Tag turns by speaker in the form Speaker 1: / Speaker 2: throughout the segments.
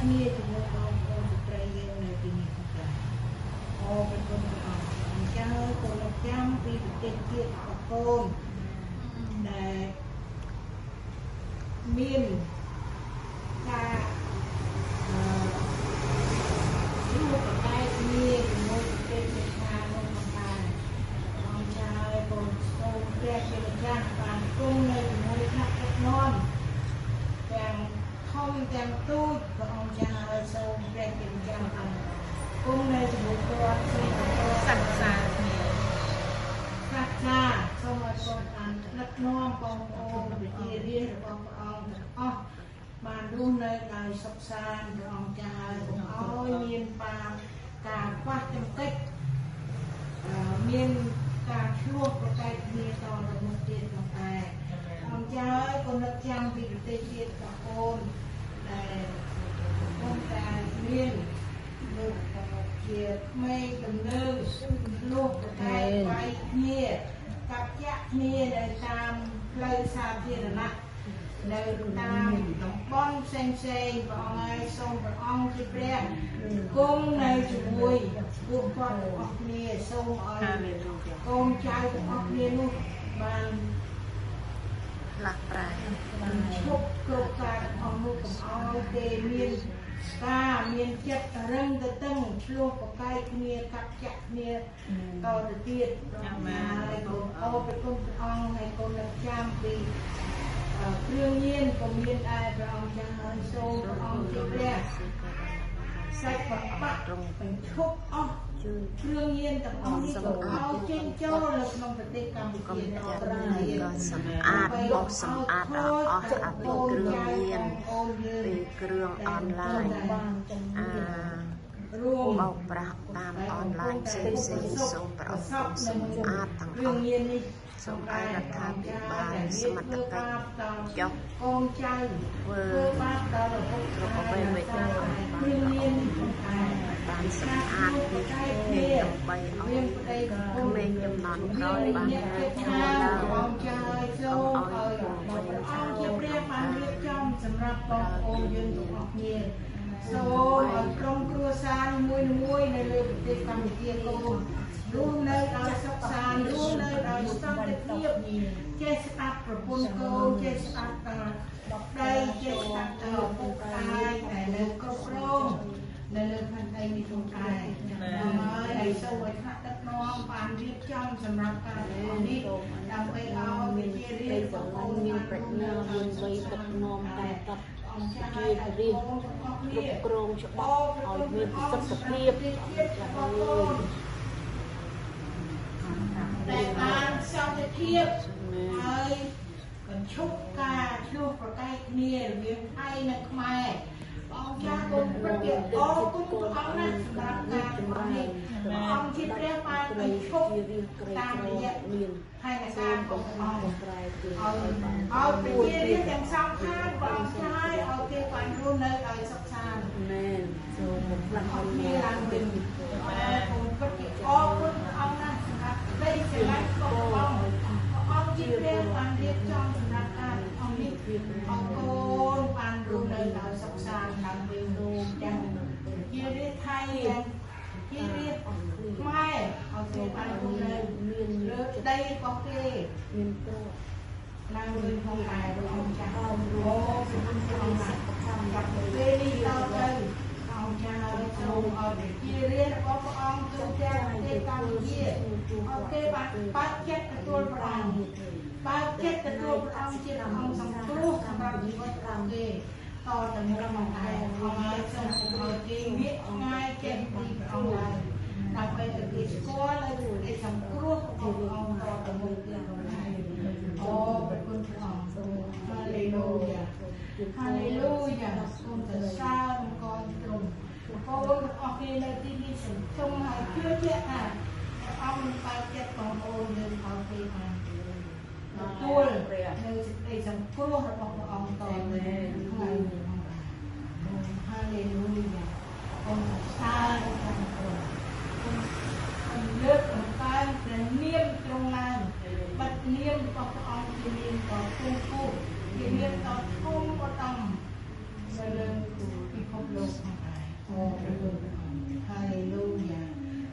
Speaker 1: គ្នាជាមួយបងប្អូនស្ត្រីយើងនៅទីនេះចាអរគុណព្រះអង្គអញ្ចឹងក៏លោកចាំពីប្រទេសជាតិបងប្អូនដែលមានការជួបប្រតែគ្នាជាមួយប្រទេសជិតខាងនោះផងដែរអង្គចាឲ្យបងសូមព្រះជាម្ចាស់បានគង់នៅជាមួយថ្នាក់ដឹកនាំទាំងធំទាំងទូចព្រះអង្គចាឲ្យសូមព្រះជាម្ចាស់បានគង់នៅជាមួយគាត់ជាសិក្សាគ្នាសាស្ត្រាសូមឲ្យគាត់បានដឹកនាំបងប្អូនវិជារៀនរបស់ព្រះអង្គទាំងអស់បានរស់នៅដោយសុខសាន្តព្រះអង្គចាឲ្យកុំឲ្យមានការខ្វះចម្កិច្ចមានការឆ្លោះប្រកែកគ្នាតទៅមុខទៀតផងដែរអង្គចាឲ្យក៏នឹកចាំពីប្រទេសជាតិបងប្អូនដែលកំពុងតែមានលោកជាក្មេងដំណើរឆ្លោះប្រកែកវាយគ្នាកាប់ចាក់គ្នានៅតាមផ្លូវសាធារណៈនៅតាមតំបន់ផ្សេងៗព្រះអង្គឲ្យសូមព្រះអង្គជាព្រះគង់នៅជាមួយពួកគាត់ទាំងអស់គ្នាសូមឲ្យកូនចៅទាំងអស់គ្នានោះបានលាក់ប្រែឈប់គ្រប់ការអស់នោះកុំឲ្យគេមានការមានចិត្តរឹងទៅតឹងឆ្លោះប្រកែកគ្នាកាប់ចាក់គ្នាតទៅទៀតហើយកូនអរព្រះគុណព្រះអង្គហើយកូននឹងចាំពីគ្រឿងញៀនក៏មានដែរព្រះអង្គចាហើយសូមព្រះអង្គជាព្រះសាច់បបាក់បញ្ឈប់អស់គ្រឿងញៀនទាំងអស់នេះក៏ឲ្យចេញចូលនៅក្នុងប្រទេសកម្ពុជាអរគុណក៏សម្អាតបោះសម្អាតអស់អាពីគ្រឿងញៀនពីគ្រឿងអនឡាញរួមបោកប្រាស់តាមអនឡាញផ្សេងៗសូមព្រះអង្គសម្អាតទាំងអស់សូមឲ្យរដ្ឋាភិបាលសមត្ថកិច្ចចុះកូនចៅធ្វើបាបដល់ឪពុកគ្រប់អ្វីមួយទាំងអស់បានសម្អាតពីគ្នាដើម្បីឲ្យក្មេងចំនួនក្រោយបានរៀបចំឡើងបងចៅសូមឲ្យព្រះអង្គជាព្រះបានរៀបចំសម្រាប់បងប្អូនយើងទាំងអស់គ្នាសូមឲ្យក្រុមគ្រួសារមួយៗនៅលើប្រទេសកម្ពុជាកូនរស់នៅដោយសុខសាន្តរស់នៅដោយសន្តិភាពចេះស្ដាប់ប្រពន្ធកូនចេះស្ដាប់ដល់ដីចេះស្ដាប់ដល់ពុកអាយដែលនៅគ្រប់គ្រងនៅលើផែនដីនេះផងដែរហើយសូមឲ្យថ្នាក់ដឹកនាំបានរៀបចំសម្រាប់ការនេះដើម្បីឲ្យវិជារៀនបងប្អូនមានប្រាជ្ញាមានវ័យដឹកនាំតែកត់ជារៀនគ្រប់គ្រងច្បាប់ឲ្យមានប្រសិទ្ធភាពដែលបានសន្តិភាពហើយបញ្ឈប់ការឆ្លោះប្រកែកគ្នារវាងថៃនិងខ្មែរអង្គចាគុណព្រះជាអរគុណព្រះអង្គណាស់សម្រាប់ការជំរុញនេះព្រះអង្គជាព្រះបានបញ្ឈប់តាមរយៈផែនការของព្រះអង្គឲ្យប្រជារាស្ត្រទាំងសងខាងព្រះអង្គចាឲ្យគេបានរស់នៅដោយសុខសាន្តមែនសូមផ្លាស់គ្នាឡើងវិញគុណព្រះជាអរគុណព្រះអង្គណាស់សម្រាប់ក្តីស្រឡាញ់របស់ព្រះអង្គជាព្រះបានរៀបចំសម្រាប់ការអង្គនេះអង្គកូនបានរស់នៅដោយសុខសាន្តដើម្បីរួមទាំងជារាជថៃទាំងជារាជខ្មែរឲ្យគេបានរស់នៅមានលើដីរបស់គេមានព្រោះឡើងវិញផងដែរអង្គចាស់អមរួមសម្រាប់សម្រាប់ពេលនេះដល់ទៅអង្គចាស់ឲ្យសូមឲ្យជារាជរបស់ព្រះអង្គទូទាំងប្រទេសកម្ពុជាឲ្យគេបានបើកចិត្តទទួលព្រះអង្គបើកចិត្តទទួលព្រះអង្គជាព្រះអង្គសង្គ្រោះសម្រាប់ជីវិតរបស់គេតទៅមុខមកដែរហើយសូមឲ្យគេងាកឆ្ងាយចេញពីព្រះអង្គឡើយដើម្បីឲ្យគេស្គាល់នៅឯសង្គ្រោះរបស់ព្រះអង្គតទៅមុខទៀតដែរអូព្រះគុណព្រះអង្គសូមហាឡេលូយ៉ាហាឡេលូយ៉ាសូមសរសើរអង្គទ្រង់បងប្អូនទាំងអស់គ្នានៅទីនេះសូមឲ្យជឿជាក់ថាព្រះអង្គនឹងបើកចិត្តបងប្អូនយើងឲ្យគេបានទទួលនៅសេចក្តីសង្គ្រោះរបស់ព្រះអង្គតទៅហើយហាឡេលូយ៉ាសូមសរសើរព្រះអង្គលើកបង្កើនព្រះនាមទ្រង់ឡើងបិទនាមរបស់ព្រះអង្គជានាមដ៏គង់គូជានាមដ៏ធំឧត្តមនៅលើពិភពលោក พระคุณฮาเลลูยา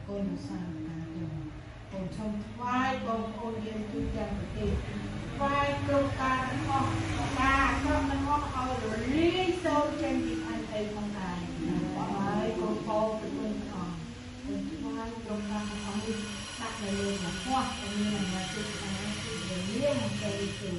Speaker 1: คนสร้างการจงคนชมไหว้คนโอเดียนทุกอย่างประเทศไหว้ตรงการมองตาก็มันมองเอาลีโซเจนดิอันไอของกายไหว้คนโตเป็นคนอ่อนคนไหว้ตรงการของดิตักเลยนะพวกอันนี้มันมาสุดท้ายสุดเลี้ยงใจจริง